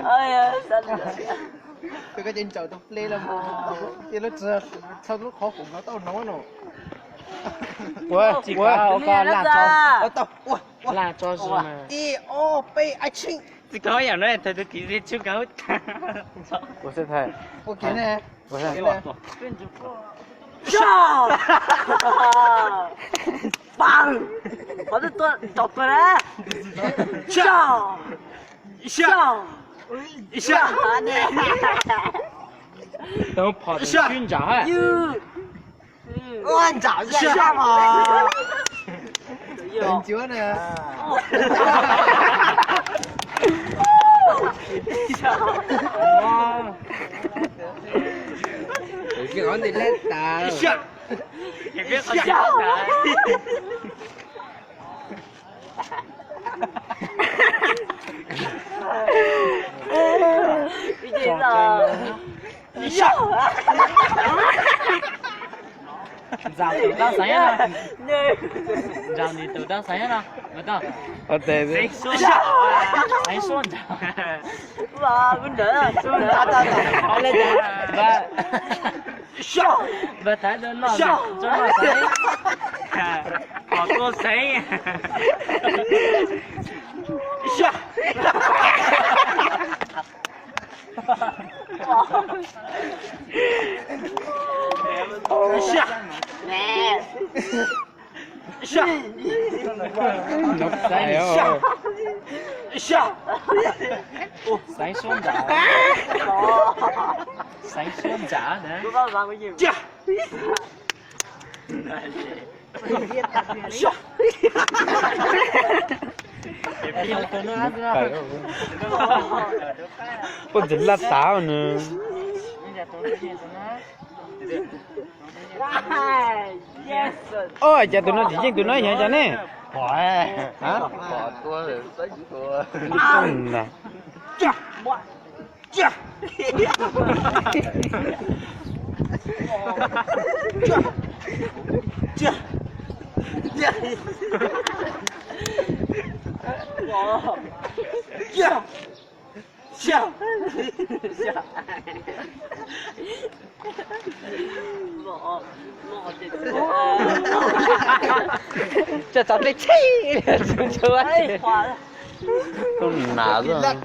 哎呀，真係。佢嗰陣就到你啦嘛，見到隻抽到口紅我都攞咯。我到我辣椒是吗？一二杯愛情。这个样的，他都给你出口。我是他，我見咧，我是上，棒，我这多找过来，上，上，上，等我跑的寻找哎。乱找一下嘛。很久呢。哇！cái ngón thì lên tà你别好笑的。你这个，上。让你到谁了？让你走到谁了？我到。对谁对。说的啊？谁说的哇，不能，不能，好嘞，上，不太能闹，这闹谁？好多谁？上。下，来，下，哎呦！下，谁说的？谁说的呢？不办法，我有。下，下。我真拉倒呢。Ôi, chả tụi nó chỉ riêng tụi nó vậy chả nè. Hả? Nè. Chà. Chà. Chà. Chà. Chà. Chà. Cho cháu đi chi. Chú chú ấy. Con nào rồi?